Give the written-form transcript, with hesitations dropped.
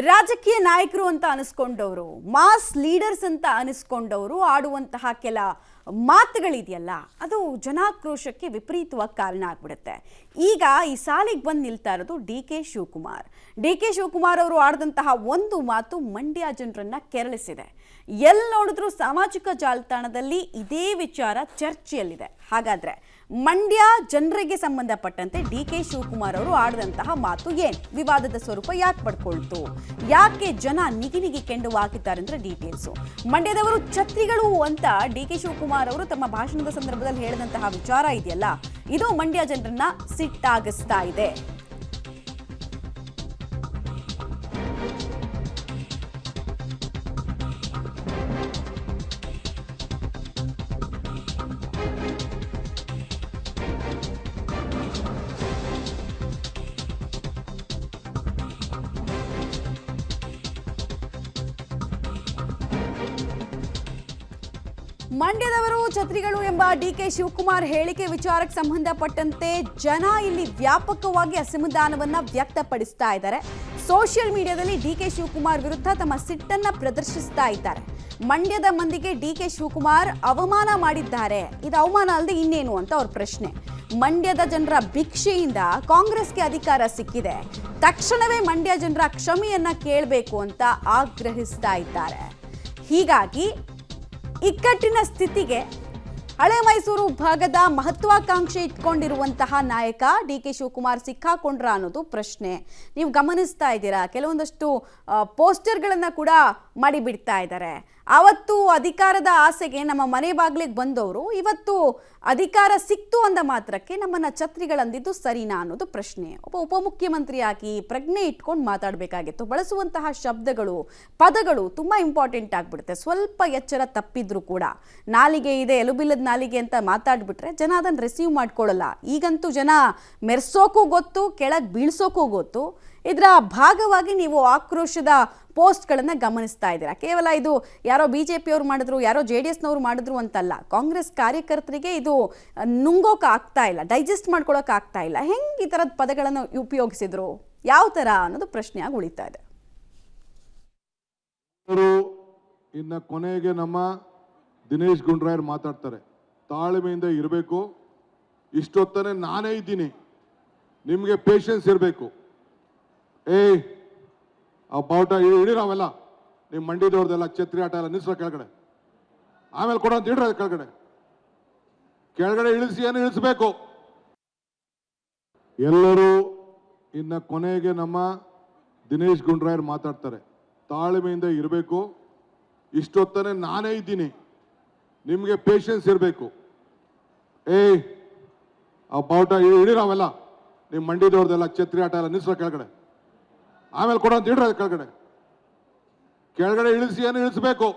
ರಾಜಕೀಯ ನಾಯಕರು ಅಂತ ಅನಿಸ್ಕೊಂಡವರು, ಮಾಸ್ ಲೀಡರ್ಸ್ ಅಂತ ಅನಿಸ್ಕೊಂಡವರು ಆಡುವಂತಹ ಕೆಲ ಮಾತುಗಳಿದೆಯಲ್ಲ, ಅದು ಜನಾಕ್ರೋಶಕ್ಕೆ ವಿಪರೀತವಾಗಿ ಕಾರಣ ಆಗ್ಬಿಡುತ್ತೆ. ಈಗ ಈ ಸಾಲಿಗೆ ಬಂದು ನಿಲ್ತಾ ಇರೋದು ಡಿ ಕೆ ಶಿವಕುಮಾರ್ ಅವರು ಆಡಿದಂತಹ ಒಂದು ಮಾತು ಮಂಡ್ಯ ಜನರನ್ನ ಕೆರಳಿಸಿದೆ. ಎಲ್ಲಿ ನೋಡಿದ್ರು ಸಾಮಾಜಿಕ ಜಾಲತಾಣದಲ್ಲಿ ಇದೇ ವಿಚಾರ ಚರ್ಚೆಯಲ್ಲಿದೆ. ಹಾಗಾದ್ರೆ ಮಂಡ್ಯ ಜನರಿಗೆ ಸಂಬಂಧಪಟ್ಟಂತೆ ಡಿ ಕೆ ಶಿವಕುಮಾರ್ ಅವರು ಆಡಿದಂತಹ ಮಾತು ಏನು, ವಿವಾದದ ಸ್ವರೂಪ ಯಾಕೆ ಪಡ್ಕೊಳ್ತು, ಯಾಕೆ ಜನ ನಿಗಿ ಕೆಂಡುವಾಗಿದ್ದಾರೆ ಅಂದ್ರೆ ಡೀಟೇಲ್ಸು. ಮಂಡ್ಯದವರು ಛತ್ರಿಗಳು ಅಂತ ಡಿ ಕೆ ಶಿವಕುಮಾರ್ ಅವರು ತಮ್ಮ ಭಾಷಣದ ಸಂದರ್ಭದಲ್ಲಿ ಹೇಳಿದಂತಹ ವಿಚಾರ ಇದೆಯಲ್ಲ, ಇದು ಮಂಡ್ಯ ಜನರನ್ನ ಸಿಟ್ಟಾಗಿಸ್ತಾ ಇದೆ. ಮಂಡ್ಯದವರು ಛತ್ರಿಗಳು ಎಂಬ ಡಿ ಕೆ ಶಿವಕುಮಾರ್ ಹೇಳಿಕೆ ವಿಚಾರಕ್ಕೆ ಸಂಬಂಧಪಟ್ಟಂತೆ ಜನ ಇಲ್ಲಿ ವ್ಯಾಪಕವಾಗಿ ಅಸಮಾಧಾನವನ್ನ ವ್ಯಕ್ತಪಡಿಸ್ತಾ ಇದ್ದಾರೆ. ಸೋಷಿಯಲ್ ಮೀಡಿಯಾದಲ್ಲಿ ಡಿ ಕೆ ಶಿವಕುಮಾರ್ ವಿರುದ್ಧ ತಮ್ಮ ಸಿಟ್ಟನ್ನ ಪ್ರದರ್ಶಿಸ್ತಾ ಇದ್ದಾರೆ. ಮಂಡ್ಯದ ಮಂದಿಗೆ ಡಿ ಕೆ ಶಿವಕುಮಾರ್ ಅವಮಾನ ಮಾಡಿದ್ದಾರೆ, ಇದು ಅವಮಾನ ಅಲ್ಲದೆ ಇನ್ನೇನು ಅಂತ ಅವ್ರ ಪ್ರಶ್ನೆ. ಮಂಡ್ಯದ ಜನರ ಭಿಕ್ಷೆಯಿಂದ ಕಾಂಗ್ರೆಸ್ಗೆ ಅಧಿಕಾರ ಸಿಕ್ಕಿದೆ, ತಕ್ಷಣವೇ ಮಂಡ್ಯ ಜನರ ಕ್ಷಮೆಯನ್ನ ಕೇಳಬೇಕು ಅಂತ ಆಗ್ರಹಿಸ್ತಾ ಇದ್ದಾರೆ. ಹೀಗಾಗಿ ಇಕ್ಕಟ್ಟಿನ ಸ್ಥಿತಿಗೆ ಹಳೆ ಮೈಸೂರು ಭಾಗದ ಮಹತ್ವಾಕಾಂಕ್ಷೆ ಇಟ್ಕೊಂಡಿರುವಂತಹ ನಾಯಕ ಡಿ ಕೆ ಶಿವಕುಮಾರ್ ಸಿಕ್ಕಾಕೊಂಡ್ರ ಅನ್ನೋದು ಪ್ರಶ್ನೆ. ನೀವು ಗಮನಿಸ್ತಾ ಇದ್ದೀರಾ, ಕೆಲವೊಂದಷ್ಟು ಪೋಸ್ಟರ್ಗಳನ್ನು ಕೂಡ ಮಾಡಿಬಿಡ್ತಾ ಇದ್ದಾರೆ. ಅವತ್ತು ಅಧಿಕಾರದ ಆಸೆಗೆ ನಮ್ಮ ಮನೆ ಬಾಗಿಲಿಗೆ ಬಂದವರು ಇವತ್ತು ಅಧಿಕಾರ ಸಿಕ್ತು ಅಂದ ಮಾತ್ರಕ್ಕೆ ನಮ್ಮನ್ನ ಛತ್ರಿಗಳಂದಿದ್ದು ಸರಿನಾ ಅನ್ನೋದು ಪ್ರಶ್ನೆ. ಒಬ್ಬ ಉಪಮುಖ್ಯಮಂತ್ರಿಯಾಗಿ ಪ್ರಜ್ಞೆ ಇಟ್ಕೊಂಡು ಮಾತಾಡಬೇಕಾಗಿತ್ತು. ಬಳಸುವಂತಹ ಶಬ್ದಗಳು, ಪದಗಳು ತುಂಬ ಇಂಪಾರ್ಟೆಂಟ್ ಆಗಿಬಿಡುತ್ತೆ. ಸ್ವಲ್ಪ ಎಚ್ಚರ ತಪ್ಪಿದ್ರು ಕೂಡ ನಾಲಿಗೆ ಇದೆ, ಎಲುಬಿಲ್ಲದ ನಾಲಿಗೆ ಅಂತ ಮಾತಾಡ್ಬಿಟ್ರೆ ಜನ ಅದನ್ನು ರಿಸೀವ್ ಮಾಡ್ಕೊಳ್ಳಲ್ಲ. ಈಗಂತೂ ಜನ ಮೆರೆಸೋಕ್ಕೂ ಗೊತ್ತು, ಕೆಳಗೆ ಬೀಳ್ಸೋಕ್ಕೂ ಗೊತ್ತು. ಇದರ ಭಾಗವಾಗಿ ನೀವು ಆಕ್ರೋಶದ ಪೋಸ್ಟ್ಗಳನ್ನು ಗಮನಿಸ್ತಾ ಇದ್ದೀರಾ. ಕೇವಲ ಇದು ಯಾರೋ BJP ಅವರು ಮಾಡಿದ್ರು, ಯಾರೋ JDS ನವರು ಮಾಡಿದ್ರು ಅಂತಲ್ಲ. ಕಾಂಗ್ರೆಸ್ ಕಾರ್ಯಕರ್ತರಿಗೆ ಇದು ನುಂಗೋಕೆ ಆಗ್ತಾ ಇಲ್ಲ, ಡೈಜೆಸ್ಟ್ ಮಾಡ್ಕೊಳಕ್ಕೆ ಆಗ್ತಾ ಇಲ್ಲ. ಹೆಂಗೆ ಈ ಥರದ ಪದಗಳನ್ನು ಉಪಯೋಗಿಸಿದ್ರು, ಯಾವ ಥರ ಅನ್ನೋದು ಪ್ರಶ್ನೆಯಾಗಿ ಉಳಿತಾ ಇದೆ. ಇನ್ನು ಕೊನೆಗೆ ನಮ್ಮ ದಿನೇಶ್ ಗುಂಡ್ರಾಯರ್ ಮಾತಾಡ್ತಾರೆ, ತಾಳ್ಮೆಯಿಂದ ಇರಬೇಕು, ಇಷ್ಟೊತ್ತನೇ ನಾನೇ ಇದ್ದೀನಿ, ನಿಮಗೆ ಪೇಷನ್ಸ್ ಇರಬೇಕು. ಆ ಬಾವುಟ ಇಡಿರಾವೆಲ್ಲ ನಿಮ್ಮ ಮಂಡ್ಯದವ್ರದೆಲ್ಲ ಛತ್ರಿ ಆಟ ಎಲ್ಲ ನಿಲ್ಸೋ ಕೆಳಗಡೆ, ಆಮೇಲೆ ಕೊಡೋ ಅಂತ ಇಡ್ರ ಕೆಳಗಡೆ ಇಳಿಸಿ, ಏನು ಇಳಿಸ್ಬೇಕು. ಎಲ್ಲರೂ ಇನ್ನು ಕೊನೆಗೆ ನಮ್ಮ ದಿನೇಶ್ ಗುಂಡ್ರಾಯರ್ ಮಾತಾಡ್ತಾರೆ, ತಾಳ್ಮೆಯಿಂದ ಇರಬೇಕು, ಇಷ್ಟೊತ್ತನೇ ನಾನೇ ಇದ್ದೀನಿ, ನಿಮಗೆ ಪೇಷನ್ಸ್ ಇರಬೇಕು. ಆ ಬಾವುಟ ಇಡಿರಾವೆಲ್ಲ ನಿಮ್ಮ ಮಂಡ್ಯದವ್ರದೆಲ್ಲ ಛತ್ರಿ ಆಟ ಎಲ್ಲ ನಿಲ್ಸೋ ಕೆಳಗಡೆ, ಆಮೇಲೆ ಕೊಡೋ ಅಂತ ಇಡ್ರ ಕೆಳಗಡೆ ಇಳಿಸಿ, ಏನು ಇಳಿಸ್ಬೇಕು.